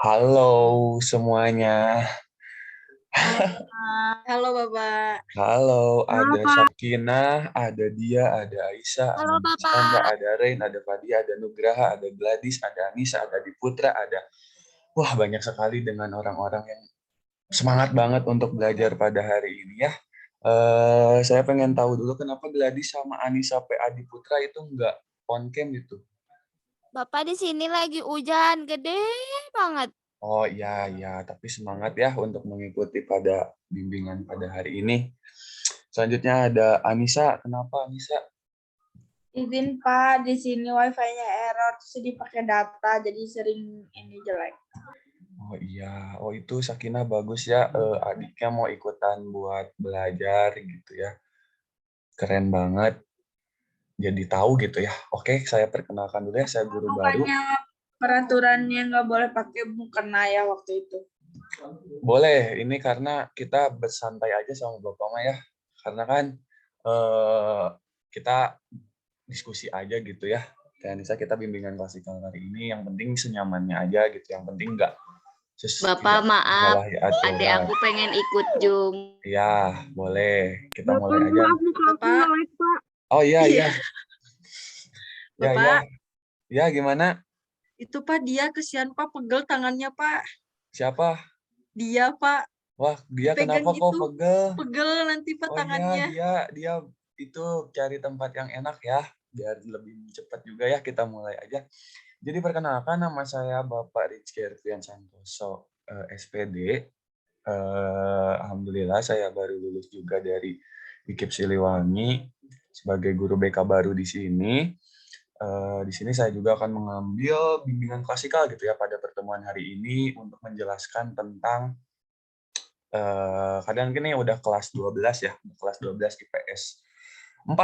Halo semuanya. Halo, Pak. Halo Bapak. Halo, Halo, ada Pak. Sakinah, ada Dia, ada Aisyah, ada Halo Chandra, Bapak. ada Rain, ada Fadia, ada Nugraha, ada Gladys, ada Anissa, ada Diputra, ada banyak sekali dengan orang-orang yang semangat banget untuk belajar pada hari ini ya. Saya pengen tahu dulu kenapa Gladys sama Anissa PA Diputra itu nggak on cam gitu. Bapak di sini lagi hujan gede banget. Oh iya, tapi semangat ya untuk mengikuti pada bimbingan pada hari ini. Selanjutnya ada Anissa. Kenapa Anissa? Izin Pak, di sini wifi-nya error, terus dipakai data, jadi sering ini jelek. Oh iya, itu Sakinah bagus ya. Adiknya mau ikutan buat belajar gitu ya. Keren banget. Jadi tahu gitu ya. Oke, saya perkenalkan dulu ya, saya guru baru. Bukannya peraturannya nggak boleh pakai mukena ya waktu itu. Boleh, ini karena kita bersantai aja sama Bapak Ma ya. Karena kan kita diskusi aja gitu ya. Dan bisa kita bimbingan klasikal hari ini, yang penting senyamannya aja gitu. Yang penting enggak Bapak maaf, adik aku pengen ikut Zoom. Ya, boleh. Kita mulai aja. Maaf, muka aku Bapak. nge-lag, Pak. Oh iya. Bapak. Ya, gimana? Itu Pak, dia kesian Pak, pegel tangannya Pak. Siapa? Dia Pak. Wah, dia Pegang kenapa kok gitu. pegel? Pegel nanti Pak tangannya. Dia itu cari tempat yang enak ya, biar lebih cepat juga ya. Kita mulai aja. Jadi perkenalkan, nama saya Bapak Rizky Ervian Santoso, SPD. Alhamdulillah saya baru lulus juga dari IKIP Siliwangi sebagai guru BK baru di sini. Di sini saya juga akan mengambil bimbingan klasikal gitu ya pada pertemuan hari ini untuk menjelaskan tentang kalian ini udah kelas 12 ya, kelas 12 IPS 4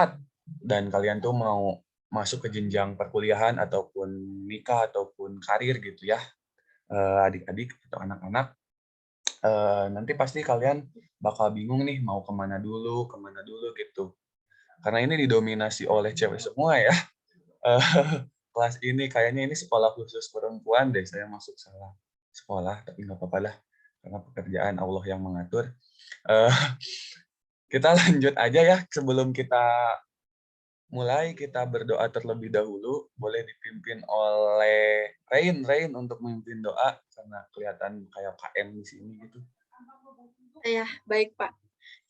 dan kalian tuh mau masuk ke jenjang perkuliahan ataupun nikah ataupun karir gitu ya, adik-adik atau anak-anak. Nanti pasti kalian bakal bingung nih mau kemana dulu gitu. Karena ini didominasi oleh cewek semua ya. Kelas ini kayaknya ini sekolah khusus perempuan deh. Saya masuk salah sekolah, tapi nggak apa-apa lah. Karena pekerjaan Allah yang mengatur. Kita lanjut aja ya. Sebelum kita mulai, kita berdoa terlebih dahulu. Boleh dipimpin oleh Rain untuk memimpin doa. Karena kelihatan kayak KM di sini gitu. Ya, baik Pak.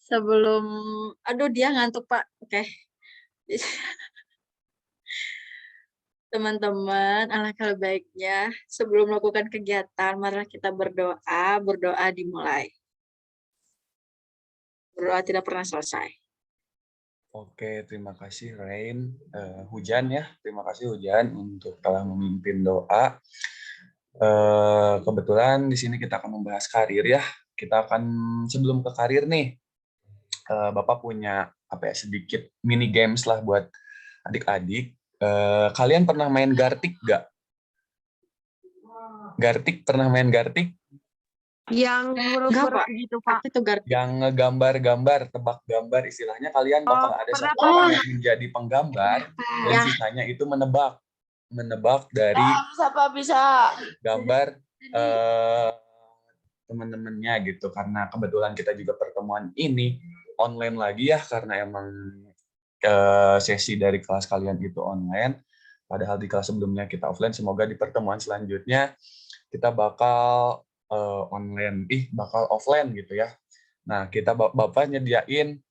Sebelum, dia ngantuk Pak. Oke. Teman-teman, alangkah baiknya sebelum melakukan kegiatan, marilah kita berdoa dimulai. Berdoa tidak pernah selesai. Oke, terima kasih Rain. Hujan ya, terima kasih Hujan untuk telah memimpin doa. Kebetulan di sini kita akan membahas karir ya. Kita akan sebelum ke karir nih, Bapak punya sedikit mini games lah buat adik-adik. Kalian pernah main Gartik nggak? Gartik, pernah main Gartik? Yang huruf-huruf gitu Pak. Itu Gartik. Yang ngegambar-gambar, tebak gambar istilahnya kalian bakal ada satu orang yang menjadi penggambar dan sisanya itu menebak dari Siapa bisa gambar teman-temannya gitu. Karena kebetulan kita juga pertemuan ini online lagi ya, karena emang sesi dari kelas kalian itu online, padahal di kelas sebelumnya kita offline. Semoga di pertemuan selanjutnya kita bakal bakal offline gitu ya. Nah, kita Bapak nyediain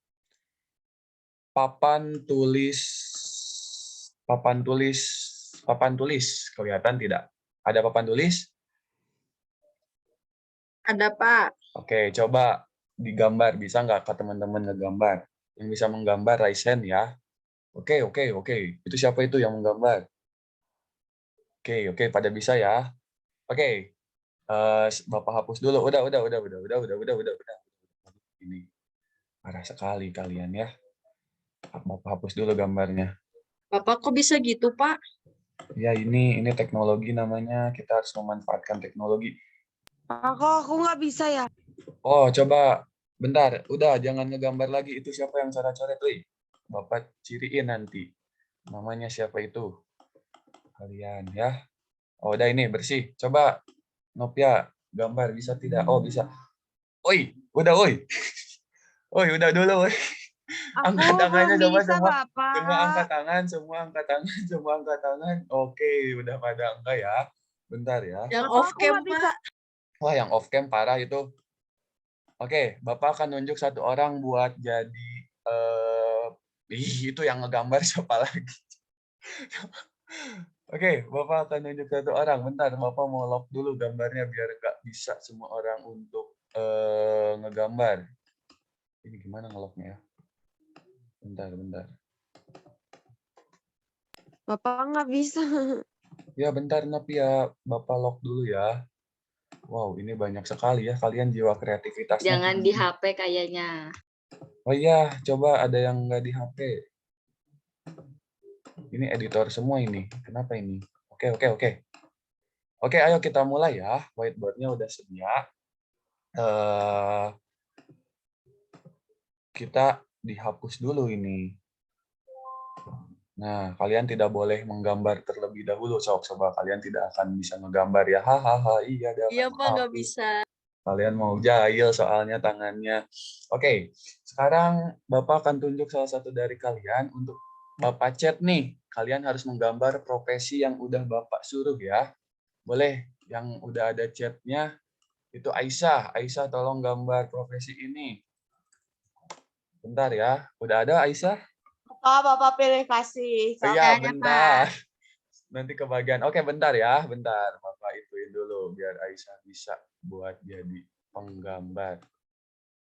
papan tulis. Kelihatan tidak? Ada papan tulis? Ada Pak. Oke, coba digambar. Bisa nggak ke teman-teman ngegambar? Yang bisa menggambar raise hand ya. Oke. Itu siapa itu yang menggambar? Oke, pada bisa ya. Oke. Bapak hapus dulu. Udah. Ini parah sekali kalian ya. Bapak hapus dulu gambarnya. Bapak kok bisa gitu, Pak? Ya, ini teknologi namanya. Kita harus memanfaatkan teknologi. Aku nggak bisa ya. Oh, coba. Bentar. Udah, jangan ngegambar lagi. Itu siapa yang coret-coret, Bapak ciriin nanti. Namanya siapa itu? kalian ya. Oh, udah ini bersih. Coba Novia gambar bisa tidak? Oh, bisa. Oi, udah oi. Oi, udah dulu oi. Aku Angkat tangannya belum coba bisa, semua. Bapak. Semua angkat tangan, semua angkat tangan, semua angkat tangan. Oke, udah pada angka ya. Bentar ya. Yang Bapak, off aku cam, nggak bisa. Pak. Wah, yang off cam parah itu. Oke, Bapak akan nunjuk satu orang buat jadi itu yang ngegambar siapa lagi? Oke, Bapak akan nunjuk satu orang. Bentar, Bapak mau lock dulu gambarnya biar nggak bisa semua orang untuk ngegambar. Ini gimana ngelocknya ya? Bentar. Bapak nggak bisa. Ya, bentar, ya. Bapak lock dulu ya. Wow, ini banyak sekali ya. Kalian jiwa kreativitasnya Jangan di tinggi. HP kayaknya. Oh iya, coba ada yang nggak di HP. Ini editor semua ini. Kenapa ini? Oke. Oke, ayo kita mulai ya. Whiteboard-nya udah sedia. Kita dihapus dulu ini. Nah, kalian tidak boleh menggambar terlebih dahulu, coba kalian tidak akan bisa ngegambar ya. Hahaha, iya dia Iya, akan Pak, nggak menghapus. bisa. Kalian mau jahil soalnya tangannya. Oke, sekarang Bapak akan tunjuk salah satu dari kalian untuk Bapak chat nih. Kalian harus menggambar profesi yang udah Bapak suruh ya. Boleh, yang udah ada chatnya itu Aisyah. Aisyah tolong gambar profesi ini. Bentar ya, udah ada Aisyah? Bapak pilih kasih. Iya, Soalnya, bentar. Nanti kebagian. Oke, bentar ya. Bentar. Bapak ituin dulu biar Aisyah bisa buat jadi penggambar.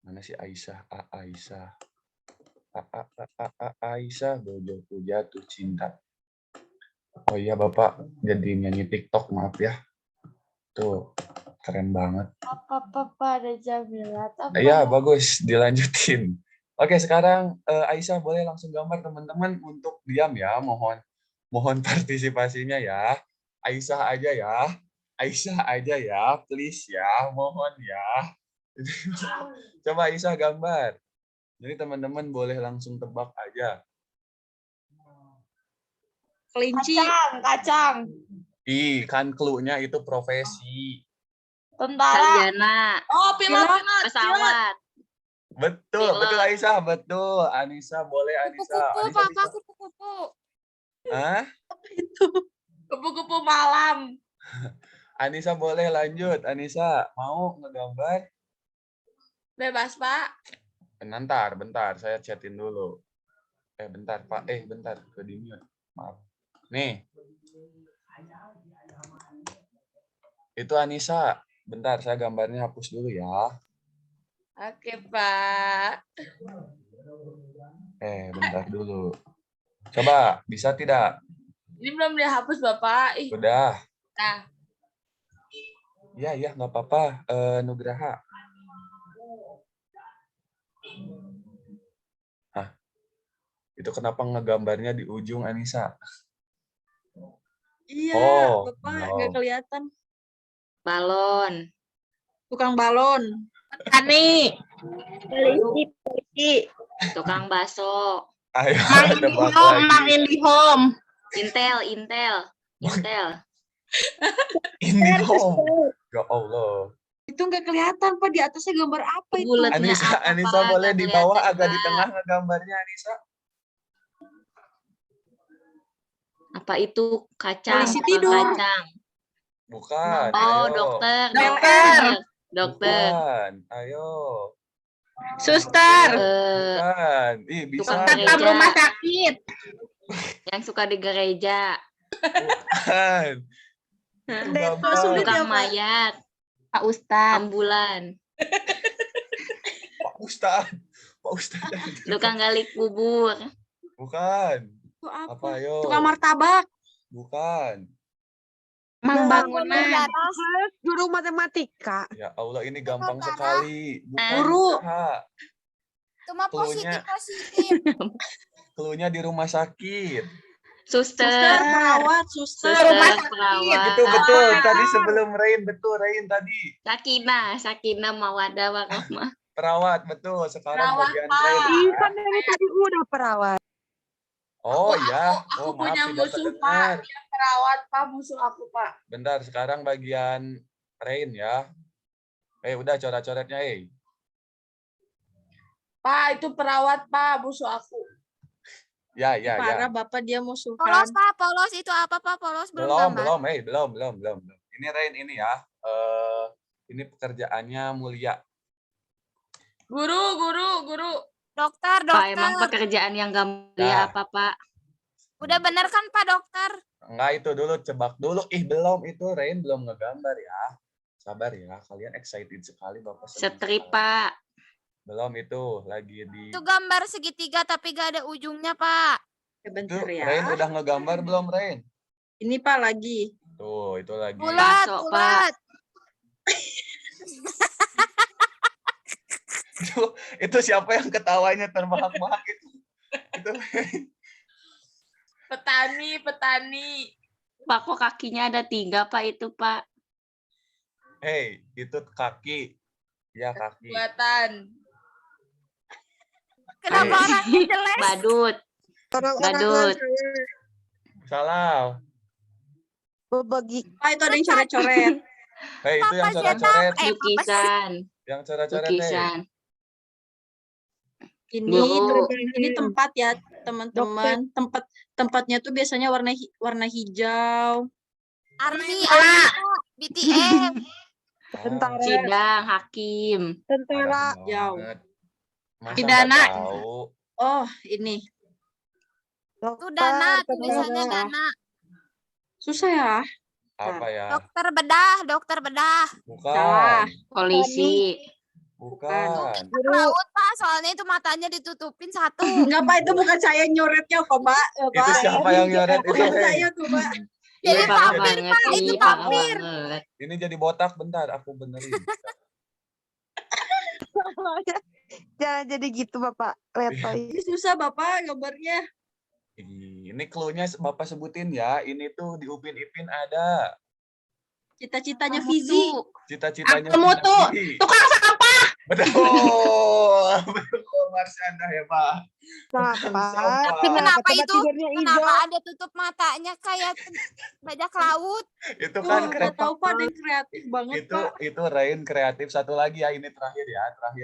Mana sih Aisyah? Aisyah. Aisyah, bojoku jatuh cinta. Oh iya, Bapak jadi nyanyi TikTok, maaf ya. Tuh, keren banget. Papa ada Jamila. Iya, bagus. Dilanjutin. Oke, sekarang Aisyah boleh langsung gambar teman-teman untuk diam ya. Mohon partisipasinya ya. Aisyah aja ya. Aisyah aja ya, please ya. Mohon ya. Coba Aisyah gambar. Jadi teman-teman boleh langsung tebak aja. Kelinci. Kacang. Kan clue-nya itu profesi. Tentara. Sarjana, Oh, pilot. pesawat. Betul, Pilot. betul Aisyah, betul. Anissa boleh Anissa. Anissa bisa. Kupu-kupu. Hah? Apa itu? Kupu-kupu malam. Anissa boleh lanjut. Anissa mau ngegambar? Bebas, Pak. Bentar, saya chatin dulu. Bentar, Pak. Bentar, ke di-mute. Maaf. Nih. Itu Anissa. Bentar, saya gambarnya hapus dulu ya. Oke, Pak. Bentar dulu. Coba, bisa tidak? Ini belum dihapus, Bapak. Ih. Udah. Nah. Iya, nggak apa-apa. Nugraha. Hah? Itu kenapa ngegambarnya di ujung, Anissa? Iya, Oh, Bapak no. nggak kelihatan. Balon. Tukang balon. Tani. Polisi. Tukang bakso. Ayo, tebak lagi. Indihome. Intel. IndiHome. Ya Allah. Itu nggak kelihatan, Pak. Di atasnya gambar apa itu? Bulatnya apa, Anissa Pak? boleh Nggak di bawah kelihatan, agak di Pak. tengah ngegambarnya, Anissa. Apa itu? Kacang. Polisi Tukang tidur. Kacang. Bukan. Oh, Ayo. dokter. Bukan. Ayo. Suster. Bukan. Ih, bisa. Tukang gereja. Rumah sakit. Yang suka di gereja. Bukan. Itu gampang. Tukang mayat. Pak Ustadz. Ambulan. Pak Ustadz. Tukang gali kubur. Bukan. Itu Apa, ayo? Tukang martabak. Bukan. Mang bangunan. Guru matematika. Ya Allah, ini gampang sekali. Bukan. Guru. Cuma Cluenya- positif. Cluenya di rumah sakit. Suster. Perawat. Suster. Rumah sakit. Perawat. Itu betul. Tadi sebelum Rain, betul Rain tadi. Sakinah mawadah warahmah. Perawat, betul. Sekarang Perawat, bagian Pak. Rain. Ih, kan dari tadi udah perawat. Oh iya, Aku maaf punya tidak musuh, terdengar. Pak. Dia perawat, Pak. Musuh aku, Pak. Bentar, sekarang bagian Rain ya. Udah coret-coretnya, Pak, itu perawat, Pak. Musuh aku. Ya, ya, ya. Parah Bapak dia musuhan. Polos, Pak. Polos itu apa, Pak? Polos belum gambar. Belum. Ini Rain ini ya. Ini pekerjaannya mulia. Guru. Dokter, Pak, emang dokter. pekerjaan yang gambar Nah. apa, Pak? Udah bener kan, Pak dokter? Enggak, itu dulu cebak dulu. Belum itu Rain belum ngegambar ya. Sabar ya, kalian excited sekali Bapak. senang Strip, sekali. Pak. Belum itu, lagi di Itu gambar segitiga tapi gak ada ujungnya, Pak. Ya, Itu bentar ya. Rain udah ngegambar belum, Rain? Ini Pak lagi. Tuh, itu lagi. Bulat, Bakso, bulat. Itu siapa yang ketawanya terbahak-bahak itu? Itu Petani. Pak, kok kakinya ada 3, Pak, itu, Pak? itu kaki. Ya, kaki. Buatan. Kenapa Ayo. orangnya jelek? Badut. Badut. Salah. Berbagi. Pak itu ada yang coret-coret. Itu yang Papa coret-coret. cetak. Lukisan. Yang coret-coret, Lukisan. Ini Guru. ini tempat ya teman-teman. Tempatnya tuh biasanya warna hijau. Army, Pak. BTS. Tentara. Sidang, hakim. Tentara. Parah Jauh. banget. Masa Pidana. nggak tahu? Oh ini. Itu dana, tulisannya dana. Susah ya. Apa ya? Dokter bedah. Bukan. Salah. Polisi. Bukan. Laut, Pak. Soalnya itu matanya ditutupin satu. Enggak Pak itu bukan saya nyoretnya kok Pak. Itu siapa yang nyoret itu? Bukan saya tuh Pak. Jadi Iya, parah vampir, banget. Pak. Itu Ih, parah vampir. banget. Ini jadi botak, bentar aku benerin. Jangan jadi gitu Bapak Letoy. Ini susah Bapak gambarnya. Ini clue-nya Bapak sebutin ya. Ini tuh di Upin Ipin ada. Cita-citanya Fizi. Cita-citanya Mutu. Fizi. Tukang sampah. Betul. Betul, Marsanda ya, Pak. Kenapa? Tapi kenapa Tempat itu? tidurnya hijau? Kenapa ada tutup matanya kayak bajak laut? Itu Oh, kan nggak tahu Pak, ada yang kreatif banget Pak. itu Rain kreatif. Satu lagi ya, ini terakhir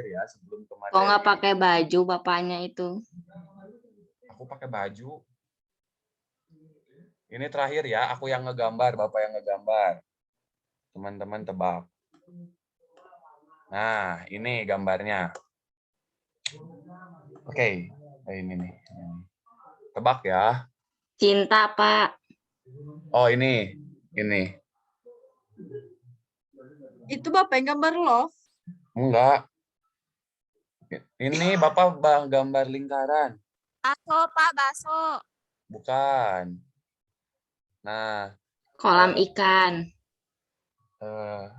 ya sebelum kemarin. Kok nggak pakai baju bapaknya itu? Aku pakai baju. Ini terakhir ya, aku yang ngegambar, Bapak yang ngegambar. Teman-teman tebak. Nah, ini gambarnya. Oke, ini nih. Tebak ya. Cinta, Pak. Oh, ini. Itu Bapak yang gambar love. Enggak. Ini Bapak gambar lingkaran. Baso, Pak, baso. Bukan. Nah, Kolam ikan.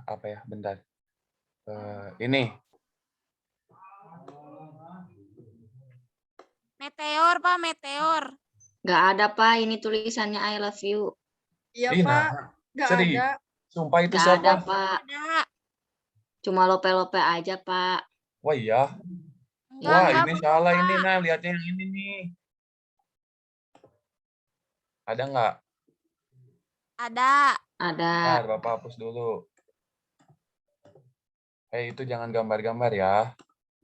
apa ya? Bentar. Ini. Meteor, Pak, meteor. Nggak ada, Pak. Ini tulisannya I love you. Iya Ih, Pak. nah, Nggak serius? ada. Sumpah itu Nggak ada, siapa? Pak. Ada. Cuma lope-lope aja, Pak. Wah, iya. Enggak, Wah, ini salah Pak. ini. Nah, lihatnya yang ini nih. Ada nggak? Ada. Ada. Bentar, Bapak hapus dulu. Itu jangan gambar-gambar ya.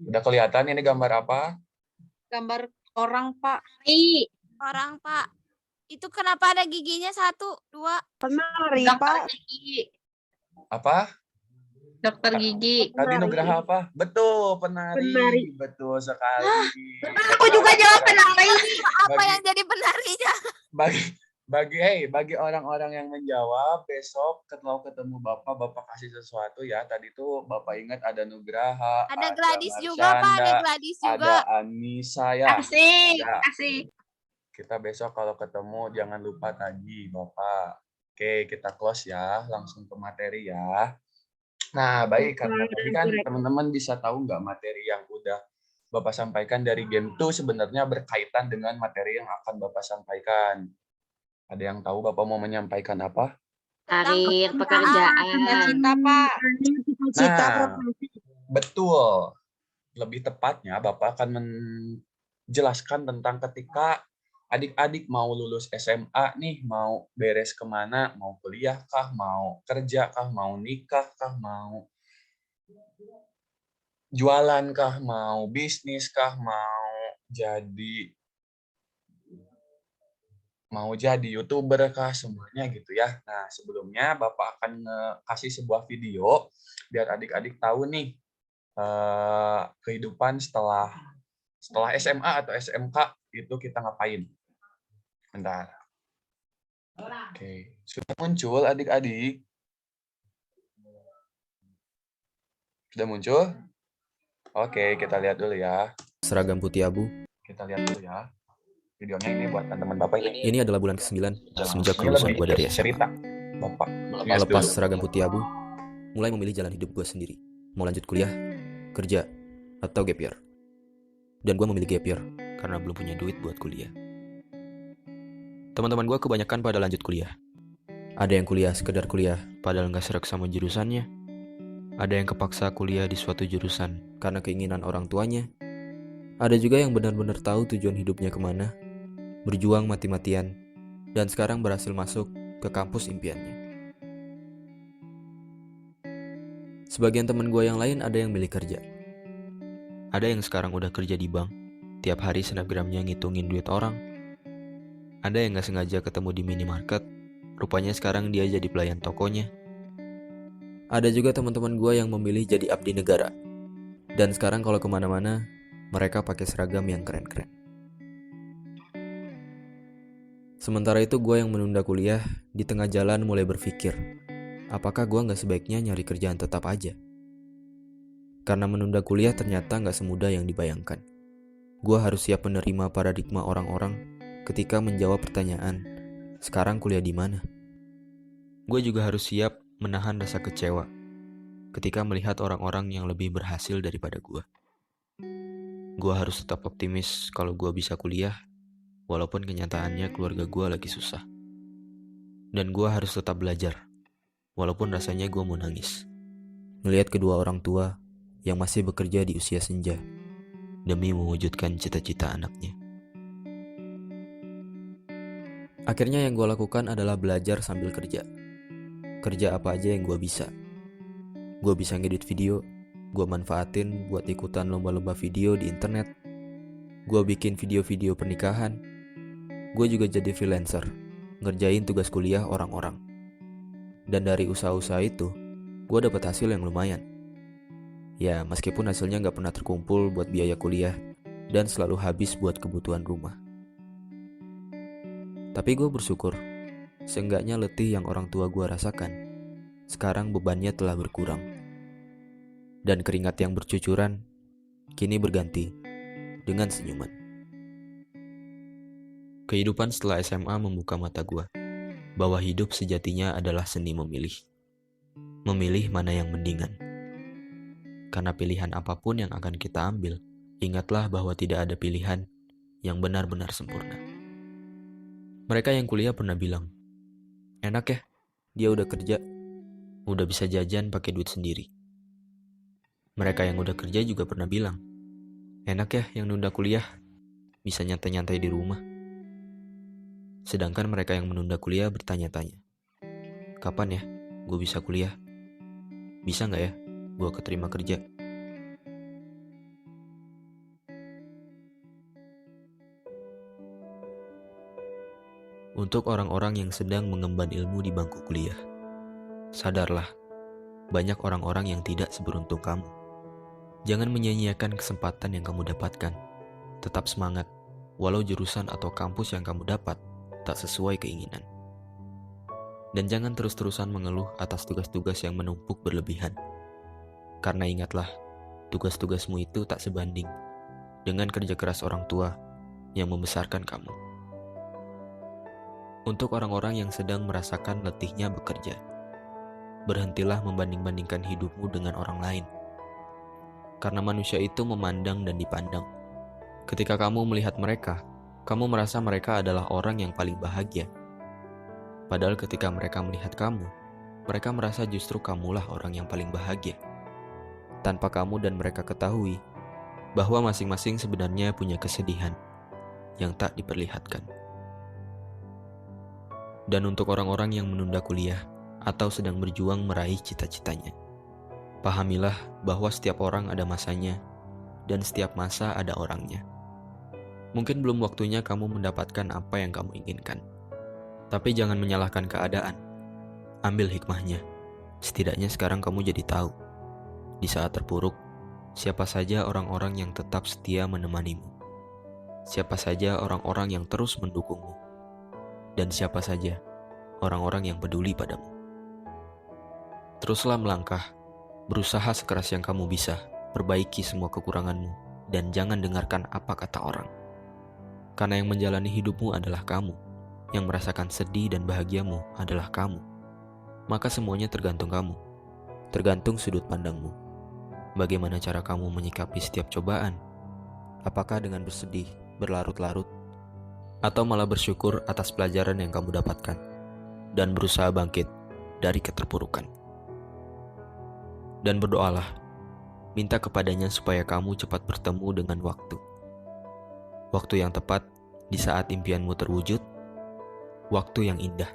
Udah kelihatan ini gambar apa? Gambar orang Pak. Orang, Pak. Itu kenapa ada giginya 1, 2? Penari Dokter Pak. gigi. Apa? Dokter gigi. Tadi Nugraha apa? Betul, penari. Penari. Betul sekali. Aku juga jawab penari. Apa yang jadi penarinya? Bagi orang-orang yang menjawab besok kalau ketemu Bapak kasih sesuatu ya. Tadi tuh Bapak ingat ada Nugraha, Ada Gladys juga, Pak. Ada Marshanda, Gladys ada juga. Anissa ya. Asik. Ya. Asik. Kita besok kalau ketemu jangan lupa tagih Bapak. Oke, kita close ya, langsung ke materi ya. Nah, baik, karena tadi kan teman-teman bisa tahu nggak materi yang udah Bapak sampaikan dari game 2 sebenarnya berkaitan dengan materi yang akan Bapak sampaikan. Ada yang tahu Bapak mau menyampaikan apa? Karir, pekerjaan. Cita-cita Pak. Cita Nah, profesi. betul. Lebih tepatnya Bapak akan menjelaskan tentang ketika adik-adik mau lulus SMA nih, mau beres kemana, mau kuliah kah, mau kerja kah, mau nikah kah, mau jualan kah, mau bisnis kah, mau jadi YouTuber kah, semuanya gitu ya. Nah, sebelumnya Bapak akan kasih sebuah video biar adik-adik tahu nih kehidupan setelah SMA atau SMK itu kita ngapain. Bentar. Oke, sudah muncul adik-adik? Sudah muncul? Oke, kita lihat dulu ya. Seragam putih abu. Kita lihat dulu ya. Videonya ini buat teman-teman Bapak ini. Ini adalah bulan ke-9 semenjak Ini lulusan lebih gue dari SMA. cerita Bapak. Melepas seragam putih abu, mulai memilih jalan hidup gue sendiri. Mau lanjut kuliah, kerja, atau gap year. Dan gue memilih gap year karena belum punya duit buat kuliah. Teman-teman gue kebanyakan pada lanjut kuliah. Ada yang kuliah sekedar kuliah padahal nggak serak sama jurusannya. Ada yang kepaksa kuliah di suatu jurusan karena keinginan orang tuanya. Ada juga yang benar-benar tahu tujuan hidupnya kemana, berjuang mati-matian, dan sekarang berhasil masuk ke kampus impiannya. Sebagian teman gue yang lain ada yang milih kerja. Ada yang sekarang udah kerja di bank, tiap hari snapgramnya ngitungin duit orang. Ada yang gak sengaja ketemu di minimarket, rupanya sekarang dia jadi pelayan tokonya. Ada juga teman-teman gue yang memilih jadi abdi negara. Dan sekarang kalau kemana-mana, mereka pakai seragam yang keren-keren. Sementara itu gue yang menunda kuliah, di tengah jalan mulai berpikir, apakah gue gak sebaiknya nyari kerjaan tetap aja? Karena menunda kuliah ternyata gak semudah yang dibayangkan. Gue harus siap menerima paradigma orang-orang ketika menjawab pertanyaan, sekarang kuliah di mana? Gue juga harus siap menahan rasa kecewa ketika melihat orang-orang yang lebih berhasil daripada gue. Gue harus tetap optimis kalau gue bisa kuliah, walaupun kenyataannya keluarga gue lagi susah. Dan gue harus tetap belajar, walaupun rasanya gue mau nangis. Melihat kedua orang tua yang masih bekerja di usia senja, demi mewujudkan cita-cita anaknya. Akhirnya yang gue lakukan adalah belajar sambil kerja. Kerja apa aja yang gue bisa. Gue bisa ngedit video, gue manfaatin buat ikutan lomba-lomba video di internet. Gue bikin video-video pernikahan. Gue juga jadi freelancer, ngerjain tugas kuliah orang-orang. Dan dari usaha-usaha itu, gue dapat hasil yang lumayan. Ya, meskipun hasilnya gak pernah terkumpul buat biaya kuliah dan selalu habis buat kebutuhan rumah. Tapi gue bersyukur, seenggaknya letih yang orang tua gue rasakan, sekarang bebannya telah berkurang. Dan keringat yang bercucuran, kini berganti dengan senyuman. Kehidupan setelah SMA membuka mata gue, bahwa hidup sejatinya adalah seni memilih. Memilih mana yang mendingan. Karena pilihan apapun yang akan kita ambil, ingatlah bahwa tidak ada pilihan yang benar-benar sempurna. Mereka yang kuliah pernah bilang, enak ya, dia udah kerja, udah bisa jajan pakai duit sendiri. Mereka yang udah kerja juga pernah bilang, enak ya yang nunda kuliah, bisa nyantai-nyantai di rumah. Sedangkan mereka yang menunda kuliah bertanya-tanya, kapan ya gue bisa kuliah? Bisa gak ya gue keterima kerja? Untuk orang-orang yang sedang mengemban ilmu di bangku kuliah, sadarlah, banyak orang-orang yang tidak seberuntung kamu. Jangan menyia-nyiakan kesempatan yang kamu dapatkan. Tetap semangat, walau jurusan atau kampus yang kamu dapat tak sesuai keinginan. Dan jangan terus-terusan mengeluh atas tugas-tugas yang menumpuk berlebihan. Karena ingatlah, tugas-tugasmu itu tak sebanding dengan kerja keras orang tua yang membesarkan kamu. Untuk orang-orang yang sedang merasakan letihnya bekerja, berhentilah membanding-bandingkan hidupmu dengan orang lain. Karena manusia itu memandang dan dipandang. Ketika kamu melihat mereka, kamu merasa mereka adalah orang yang paling bahagia. Padahal ketika mereka melihat kamu, mereka merasa justru kamulah orang yang paling bahagia. Tanpa kamu dan mereka ketahui bahwa masing-masing sebenarnya punya kesedihan yang tak diperlihatkan. Dan untuk orang-orang yang menunda kuliah atau sedang berjuang meraih cita-citanya, pahamilah bahwa setiap orang ada masanya dan setiap masa ada orangnya. Mungkin belum waktunya kamu mendapatkan apa yang kamu inginkan. Tapi jangan menyalahkan keadaan. Ambil hikmahnya. Setidaknya sekarang kamu jadi tahu. Di saat terpuruk, siapa saja orang-orang yang tetap setia menemanimu. Siapa saja orang-orang yang terus mendukungmu. Dan siapa saja orang-orang yang peduli padamu. Teruslah melangkah, berusaha sekeras yang kamu bisa, perbaiki semua kekuranganmu, dan jangan dengarkan apa kata orang. Karena yang menjalani hidupmu adalah kamu, yang merasakan sedih dan bahagiamu adalah kamu. Maka semuanya tergantung kamu, tergantung sudut pandangmu. Bagaimana cara kamu menyikapi setiap cobaan? Apakah dengan bersedih, berlarut-larut, atau malah bersyukur atas pelajaran yang kamu dapatkan, dan berusaha bangkit dari keterpurukan? Dan berdoalah, minta kepadanya supaya kamu cepat bertemu dengan waktu. Waktu yang tepat di saat impianmu terwujud, waktu yang indah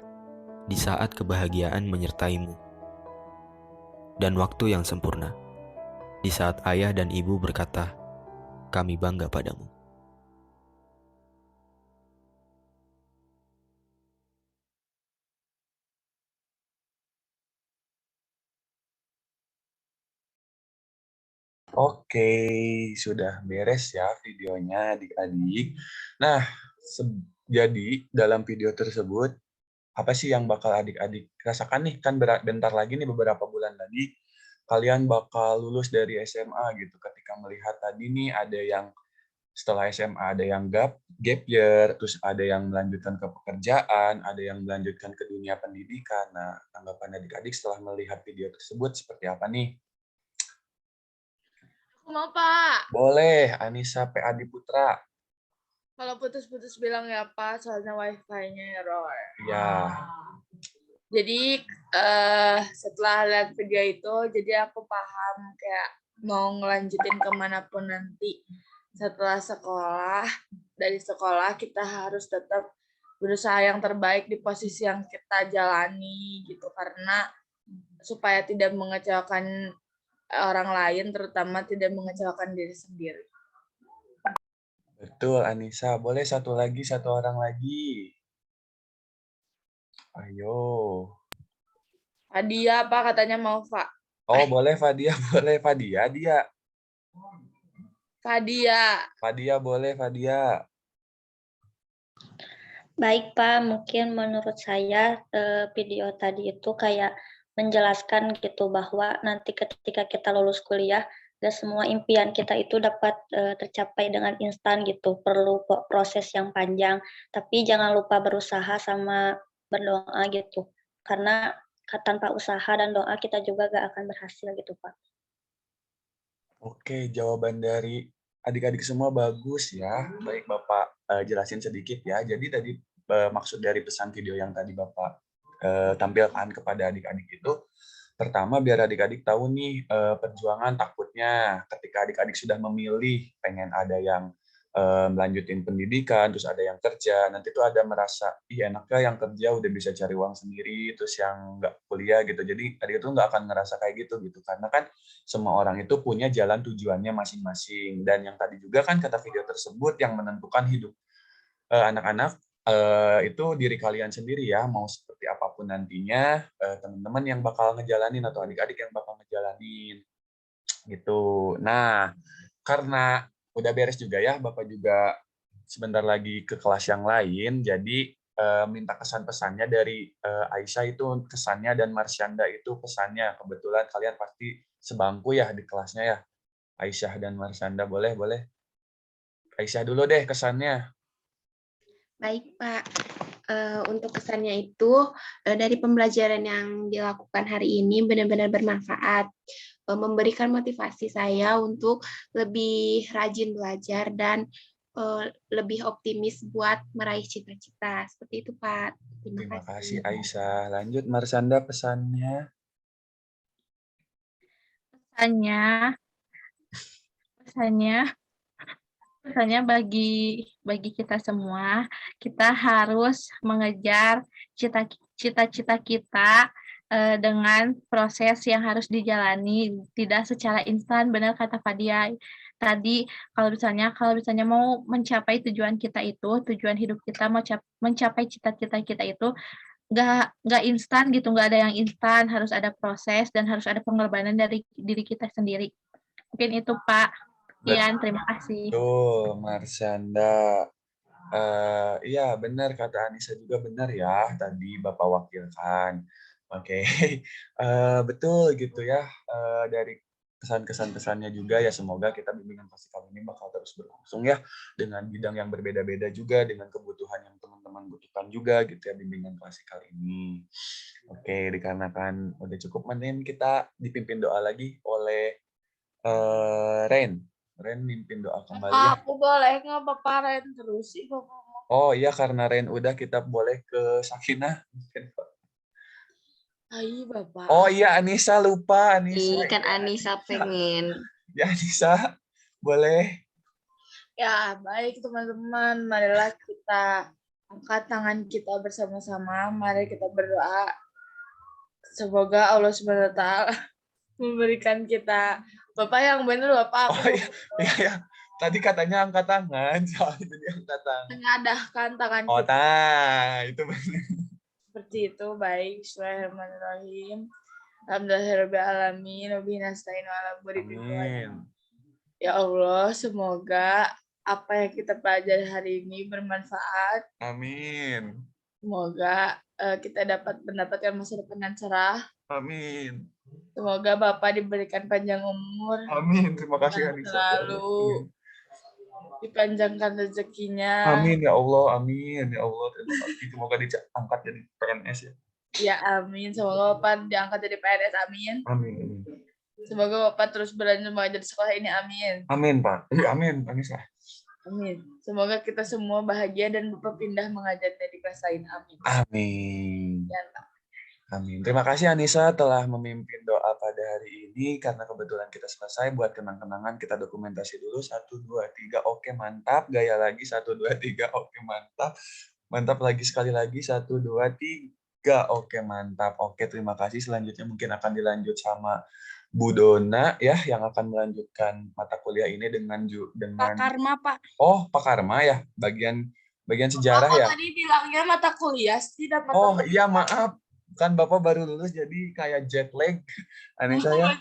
di saat kebahagiaan menyertaimu, dan waktu yang sempurna di saat ayah dan ibu berkata, "Kami bangga padamu." Oke, sudah beres ya videonya adik-adik. Nah, jadi dalam video tersebut, apa sih yang bakal adik-adik rasakan nih? Kan bentar lagi nih, beberapa bulan lagi, kalian bakal lulus dari SMA gitu. Ketika melihat tadi nih, ada yang setelah SMA ada yang gap year, terus ada yang melanjutkan ke pekerjaan, ada yang melanjutkan ke dunia pendidikan. Nah, tanggapan adik-adik setelah melihat video tersebut seperti apa nih? Aku mau, Pak. Boleh, Anissa P. Adi Putra. Kalau putus-putus bilang ya, Pak, soalnya wifi-nya error. Ya, Jadi setelah lihat video itu, jadi aku paham kayak mau ngelanjutin kemanapun nanti setelah sekolah. Dari sekolah kita harus tetap berusaha yang terbaik di posisi yang kita jalani gitu, karena supaya tidak mengecewakan orang lain, terutama tidak mengecewakan diri sendiri. betul Anissa. Boleh satu orang lagi. Ayo. Fadia, Pak, katanya mau, Pak. Oh, boleh Fadia, boleh Fadia, dia. Fadia. Boleh Fadia. Baik, Pak. Mungkin menurut saya video tadi itu kayak menjelaskan gitu bahwa nanti ketika kita lulus kuliah, gak semua impian kita itu dapat tercapai dengan instan gitu. Perlu proses yang panjang, tapi jangan lupa berusaha sama berdoa gitu. Karena tanpa usaha dan doa kita juga gak akan berhasil gitu, Pak. Oke, jawaban dari adik-adik semua bagus ya. Baik, Bapak jelasin sedikit ya. Jadi tadi maksud dari pesan video yang tadi Bapak tampilkan kepada adik-adik itu, pertama biar adik-adik tahu nih perjuangan takutnya ketika adik-adik sudah memilih, pengen ada yang melanjutin pendidikan, terus ada yang kerja, nanti tuh ada merasa, ih enaknya yang kerja udah bisa cari uang sendiri, terus yang nggak kuliah gitu. Jadi adik itu nggak akan ngerasa kayak gitu, karena kan semua orang itu punya jalan tujuannya masing-masing. Dan yang tadi juga kan kata video tersebut, yang menentukan hidup anak-anak itu diri kalian sendiri ya, mau seperti apapun nantinya, teman-teman yang bakal ngejalanin atau adik-adik yang bakal ngejalanin gitu. Nah, karena udah beres juga ya, Bapak juga sebentar lagi ke kelas yang lain, jadi minta kesan-pesannya dari Aisyah itu kesannya, dan Marsyanda itu pesannya. Kebetulan kalian pasti sebangku ya di kelasnya ya, Aisyah dan Marsyanda. Boleh. Aisyah dulu deh kesannya. Baik, Pak. Untuk kesannya itu, dari pembelajaran yang dilakukan hari ini benar-benar bermanfaat. Memberikan motivasi saya untuk lebih rajin belajar dan lebih optimis buat meraih cita-cita. Seperti itu, Pak. Terima kasih, Aisyah. Lanjut, Marsyanda, pesannya. misalnya bagi kita semua, kita harus mengejar cita-cita kita dengan proses yang harus dijalani, tidak secara instan. Benar kata Fadia tadi, kalau misalnya mau mencapai tujuan kita itu, tujuan hidup kita mau mencapai cita-cita kita itu nggak instan gitu, nggak ada yang instan, harus ada proses dan harus ada pengorbanan dari diri kita sendiri. Mungkin itu Pak. Ian, terima kasih. Betul, Marsyanda. Iya benar kata Anissa juga benar ya tadi Bapak wakilkan. Oke, betul gitu ya. Dari kesan-kesan-kesannya juga ya semoga kita bimbingan pasti kali ini bakal terus berlangsung ya dengan bidang yang berbeda-beda juga dengan kebutuhan yang teman-teman butuhkan juga gitu ya bimbingan klasik kali ini. Oke, dikarenakan udah cukup mending kita dipimpin doa lagi oleh Ren. Ren mimpin doa kembali ya. Aku boleh nggak Bapak Ren terus sih Bapak? Oh iya karena Ren udah kita boleh ke Sakinah. Ayo Bapak. Oh iya Anissa lupa Anissa. Ih, kan Anissa pengen. Ya Anissa boleh. Ya baik teman-teman, marilah kita angkat tangan kita bersama-sama. Mari kita berdoa. Semoga Allah SWT memberikan kita Bapak yang benar Bapak. Oh iya. Tadi katanya angkat tangan, soalnya jadi angkat tangan. Mengadahkan tangan Oh, kita. itu benar. Seperti itu, baik. Bismillahirrahmanirrahim. Alhamdulillahirrahmanirrahim. Wabihi nasta'in wa ala umuri Amin. Ya Allah, semoga apa yang kita pelajari hari ini bermanfaat. Amin. Semoga kita dapat mendapatkan masa depan yang cerah. Amin. Semoga Bapak diberikan panjang umur. Amin. Terima kasih dan Anissa. selalu dipanjangkan rezekinya. Amin ya Allah. Amin ya Allah. Terima kasih. Semoga diangkat jadi PNS ya. Ya amin. Semoga Bapak diangkat jadi PNS. Amin. Amin. Semoga Bapak terus berlanjut mengajar di sekolah ini. Amin. Amin Pak. Amin Anissa. Amin. Semoga kita semua bahagia dan Bapak pindah mengajar di kelas lain. Amin. Amin. Ya, Amin. Terima kasih Anissa telah memimpin doa pada hari ini. Karena kebetulan kita selesai buat kenang-kenangan, kita dokumentasi dulu. 1, 2, 3. Oke, mantap. Gaya lagi. 1, 2, 3. Oke, mantap. Mantap lagi sekali lagi. 1, 2, 3. Oke, mantap. Oke, terima kasih. Selanjutnya mungkin akan dilanjut sama Bu Dona ya yang akan melanjutkan mata kuliah ini dengan Pak Karma, Pak. Oh, Pak Karma ya. Bagian sejarah ya. Tadi bilangnya mata kuliah, tidak mata Oh, iya maaf. Kan Bapak baru lulus jadi kayak jet lag. Aneh saya.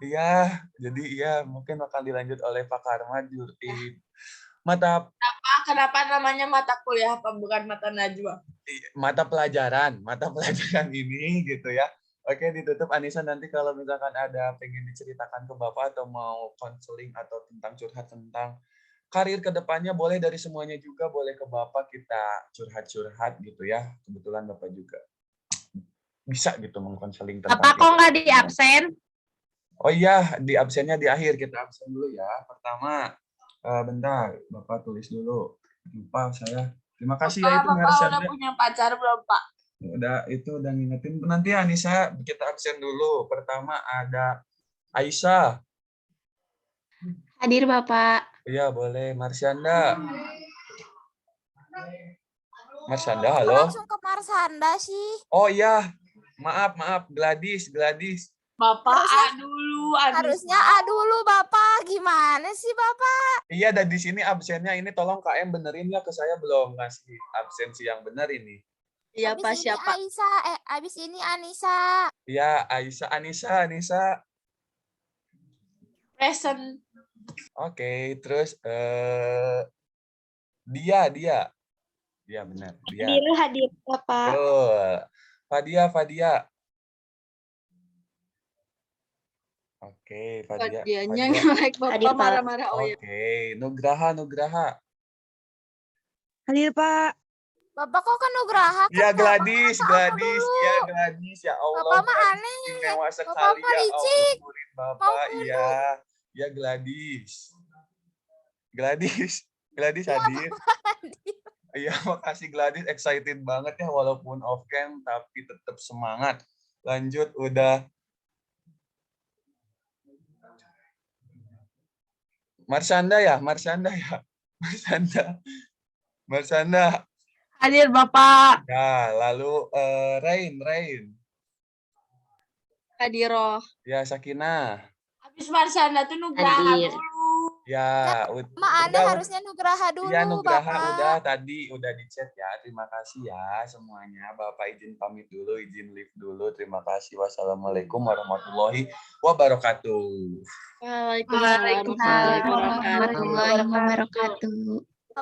Iya, jadi iya mungkin akan dilanjut oleh Pak Karma di mata Kenapa namanya mata kuliah apa bukan mata najwa? Mata pelajaran ini gitu ya. Oke, ditutup Anissa nanti kalau misalkan ada pengen diceritakan ke Bapak atau mau konseling atau tentang curhat tentang karir ke depannya boleh dari semuanya juga, boleh ke Bapak kita curhat-curhat gitu ya. Kebetulan Bapak juga bisa gitu mengkonseling tentang Bapak kok nggak di absen? Oh iya, di absennya di akhir. Kita absen dulu ya. Pertama, bentar, Bapak tulis dulu. Lupa saya. Terima kasih ya itu Bapak udah punya pacar belum, Pak? Udah ngingetin. Nanti Anissa kita absen dulu. Pertama ada Aisyah. Hadir Bapak. Iya, boleh. Marsyanda. Marsyanda, halo. Langsung ke Marsanda sih. Oh iya. Maaf. Gladys. Bapak dulu. Harusnya dulu Bapak. Gimana sih Bapak? Iya, dan di sini absennya ini tolong KM benerin ya ke saya belum ngasih absensi yang benar ini. Iya, Pak, siapa? Abis ini Anissa. Iya, Anissa. Present. Oke, terus dia. Iya benar, dia. Hadir Bapak. Betul. Fadia. Oke, Fadia. Fadianya nge-like Bapak marah-marah. Oh ya. Oke, Nugraha. Hadir Pak. Bapak kok kan Nugraha? Iya, Gladys. Ya Gladys, ya Allah. Bapak mah aneh. Istimewa sekali Bapak ya licik. Allah, murid Bapak. Iya, Gladys hadir. Iya, makasih Gladys, excited banget ya walaupun off cam tapi tetap semangat. Lanjut Marsanda ya, Marsanda ya. Marsanda. Marsanda. Hadir Bapak. Ya, lalu Rain. Hadiroh. Ya, Sakinah. Habis Marsanda tuh Nugraha Hadir. dulu. Ya, Ma Anda harusnya Nugraha dulu, Iya, Nugraha Bapak. udah tadi udah di chat ya. Terima kasih ya semuanya. Bapak izin pamit dulu, izin live dulu. Terima kasih. Wassalamualaikum warahmatullahi wabarakatuh. Waalaikumsalam warahmatullahi wabarakatuh. Warahmatullahi wabarakatuh.